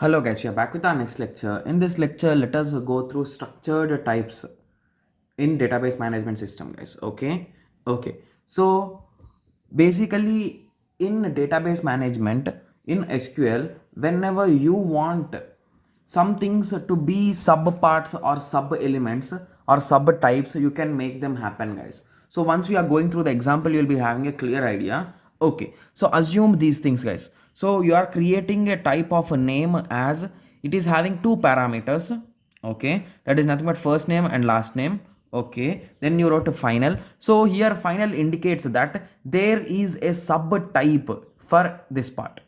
Hello guys, we are back with our next lecture. In this lecture, let us go through structured types in database management system, guys. Okay. So basically in database management in SQL, whenever you want some things to be subparts or sub elements or sub types, you can make them happen, guys. So once we are going through the example, you'll be having a clear idea. Okay, so assume these things, guys. So you are creating a type of a name as it is having two parameters. Okay, that is nothing but first name and last name. Okay, then you wrote a final. So here final indicates that there is a subtype for this part.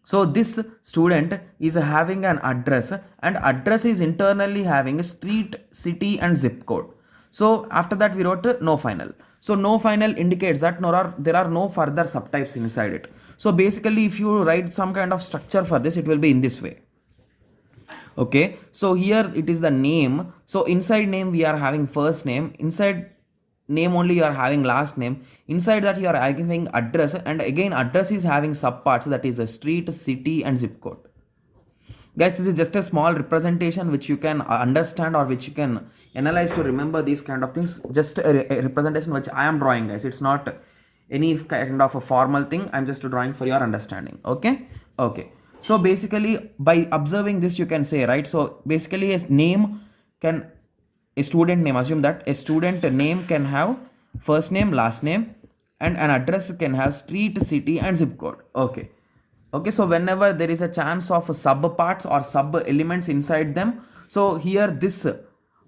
So this student is having an address, and address is internally having a street, city and zip code. So after that we wrote no final. So no final indicates that there are no further subtypes inside it. So basically if you write some kind of structure for this, it will be in this way. Okay, so here it is the name. So inside name we are having first name, inside name only you are having last name, inside that you are having address, and again address is having subparts, that is a street, city and zip code. Guys, this is just a small representation which you can understand or which you can analyze to remember these kind of things. Just a representation which I am drawing, guys. It's not any kind of a formal thing. I'm just drawing for your understanding. Okay. So basically by observing this you can say, right, so basically a name can, a student name, assume that a student name can have first name, last name, and an address can have street, city and zip code. Okay, so whenever there is a chance of subparts or sub elements inside them, so here this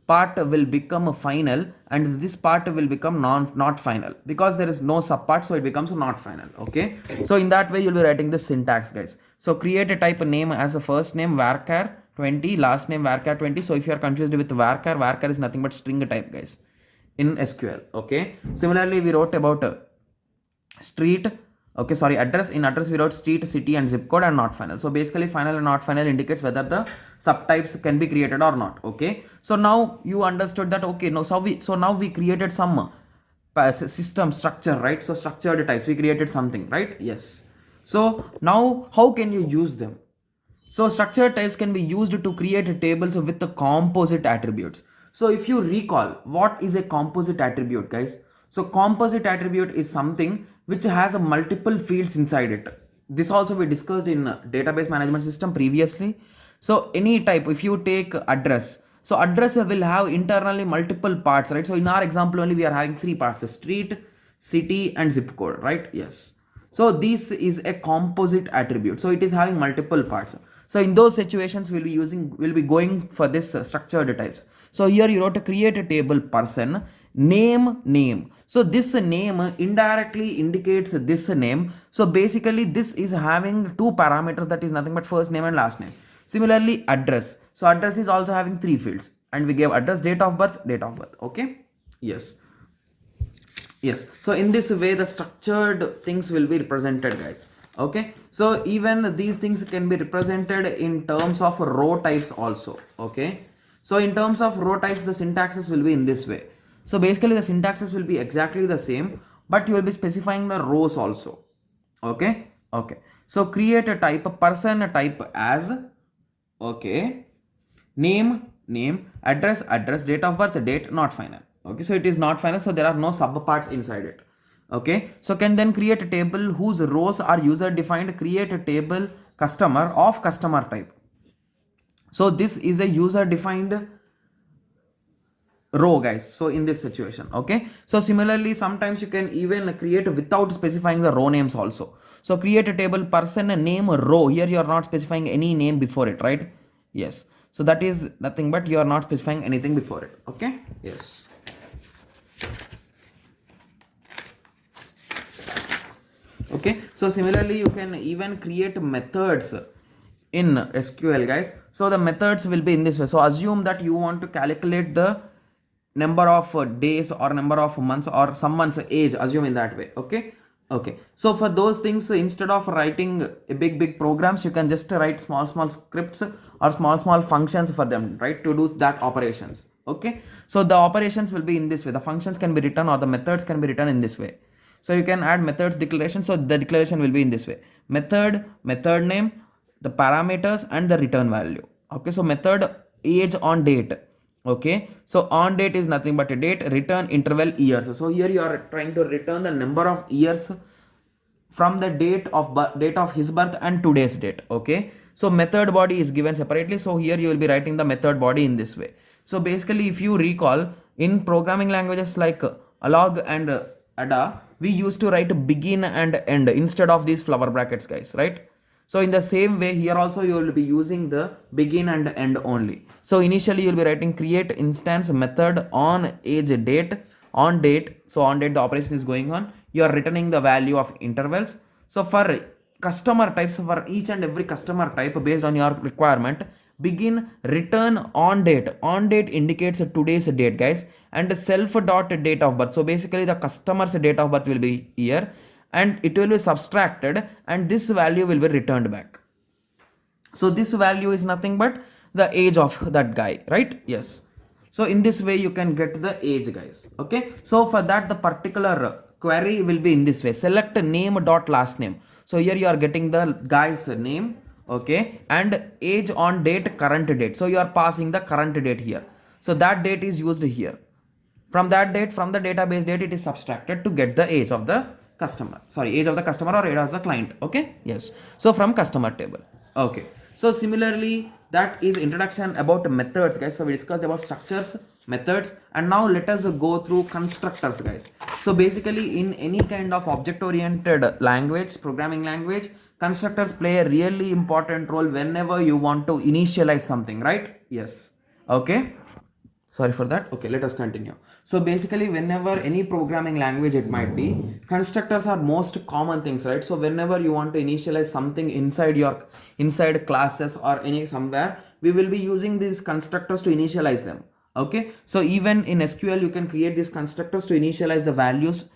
part will become a final and this part will become not final, because there is no subpart, so it becomes not final. Okay, so in that way you'll be writing this syntax, guys. So create a type name as a first name varchar 20, last name varchar 20. So if you are confused with varchar is nothing but string type, guys, in SQL. Okay, similarly we wrote about street, okay, sorry, address. In address we wrote street, city and zip code and not final. So basically final and not final indicates whether the subtypes can be created or not. Okay, so now you understood that. Okay, now we created some system structure, right? So structured types, we created something, right? Yes. So now how can you use them? So structured types can be used to create tables with the composite attributes. So if you recall, what is a composite attribute, guys? So composite attribute is something which has a multiple fields inside it. This also we discussed in database management system previously. So any type, if you take address, so address will have internally multiple parts, right? So in our example only we are having three parts: street, city and zip code, right? Yes. So this is a composite attribute. So it is having multiple parts. So in those situations we'll be going for this structured types. So here you wrote to create a table person name. So this name indirectly indicates this name. So basically this is having two parameters, that is nothing but first name and last name. Similarly address. So address is also having three fields, and we gave address, date of birth. Okay. Yes. So in this way the structured things will be represented, guys. Okay, so even these things can be represented in terms of row types also. Okay, so in terms of row types the syntaxes will be in this way. So basically the syntaxes will be exactly the same, but you will be specifying the rows also. Okay, so create a type, a person, a type as, okay, name, address, date of birth, date, not final. Okay, so it is not final, so there are no subparts inside it. Okay, so can then create a table whose rows are user defined. Create a table customer of customer type. So this is a user defined row, guys. So in this situation, okay, so similarly sometimes you can even create without specifying the row names also. So create a table person name row. Here you are not specifying any name before it, right? Yes, so that is nothing but you are not specifying anything before it. Okay, yes. Okay, so similarly you can even create methods in SQL, guys. So the methods will be in this way. So assume that you want to calculate the number of days or number of months or someone's age, assume in that way. Okay, so for those things, instead of writing a big programs, you can just write small scripts or small functions for them, right, to do that operations. Okay, so the operations will be in this way. The functions can be written or the methods can be written in this way. So you can add methods declaration. So the declaration will be in this way: method name, the parameters and the return value. Okay, so method age on date. Okay, so on date is nothing but a date, return interval years. So here you are trying to return the number of years from the date of his birth and today's date. Okay, so method body is given separately, so here you will be writing the method body in this way. So basically, if you recall, in programming languages like alog and ada, we used to write begin and end instead of these flower brackets, guys, right? So in the same way, here also you will be using the begin and end only. So initially you will be writing create instance method on age date, on date. So on date the operation is going on. You are returning the value of intervals. So for customer types, for each and every customer type based on your requirement, begin return on date. On date indicates today's date, guys, and self dot date of birth. So basically the customer's date of birth will be here and it will be subtracted and this value will be returned back. So this value is nothing but the age of that guy, right? Yes. So in this way you can get the age, guys. Okay, so for that the particular query will be in this way: select name dot last name. So here you are getting the guy's name, okay, and age on date, current date. So you are passing the current date here, so that date is used here. From that date, from the database date, it is subtracted to get the age of the customer, sorry, age of the customer or age of the client. Okay, yes, so from customer table. Okay, so similarly, that is introduction about methods, guys. So we discussed about structures, methods, and now let us go through constructors, guys. So basically, in any kind of object oriented language, programming language, constructors play a really important role whenever you want to initialize something, right? Yes. Okay, sorry for that. Okay, let us continue. So basically, whenever any programming language it might be, constructors are most common things, right? So whenever you want to initialize something inside your classes or any somewhere, we will be using these constructors to initialize them. Okay, so even in SQL you can create these constructors to initialize the values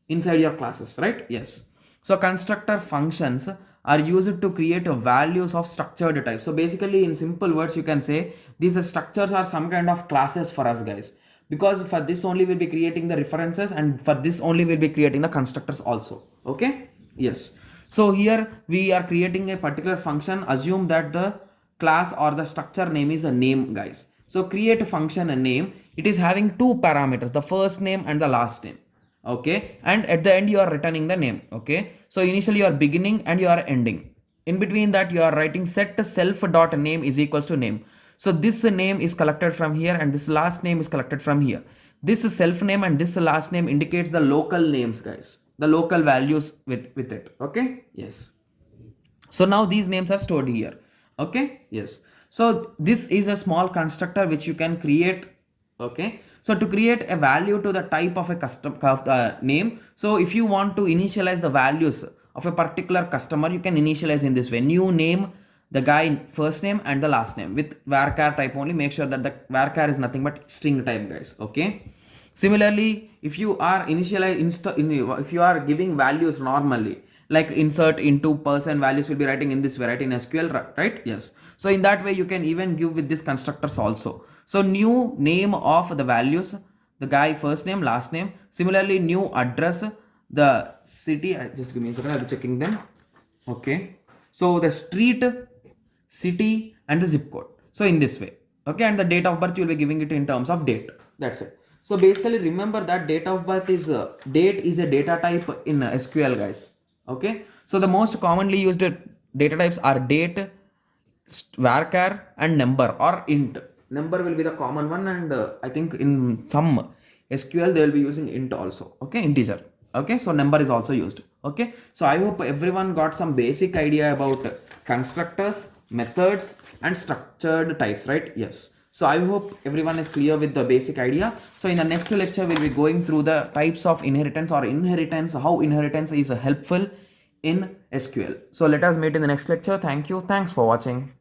inside your classes, right? Yes. So constructor functions are used to create values of structured type. So basically, in simple words, you can say these structures are some kind of classes for us, guys, because for this only we'll be creating the references and for this only we'll be creating the constructors also. Okay, yes. So here we are creating a particular function. Assume that the class or the structure name is a name, guys. So create a function a name. It is having two parameters, the first name and the last name. Okay, and at the end you are returning the name. Okay, so initially you are beginning and you are ending. In between that you are writing set self dot name is equals to name. So this name is collected from here and this last name is collected from here. This self name and this last name indicates the local names, guys, the local values with it. Okay, yes. So now these names are stored here. Okay, yes. So this is a small constructor which you can create. Okay, so to create a value to the type of a custom name, so if you want to initialize the values of a particular customer, you can initialize in this way: new name, the guy first name and the last name with varchar type only. Make sure that the varchar is nothing but string type, guys. Okay, similarly, if you are if you are giving values normally, like insert into person, values will be writing in this way, right, in SQL, right? Yes. So in that way you can even give with this constructors also. So new name of the values, the guy first name, last name. Similarly, new address, the city, just give me a second, I'll be checking them. Okay, so the street, city and the zip code. So in this way. Okay, and the date of birth you will be giving it in terms of date. That's it. So basically remember that date of birth is date is a data type in SQL, guys. Okay, so the most commonly used data types are date, varchar and number or int. Number will be the common one, and I think in some SQL they will be using int also. Okay, integer. Okay, so number is also used. Okay, so I hope everyone got some basic idea about constructors, methods and structured types, right? Yes. So I hope everyone is clear with the basic idea. So in the next lecture we'll be going through the types of inheritance or inheritance, how inheritance is helpful in SQL. So let us meet in the next lecture. Thank you. Thanks for watching.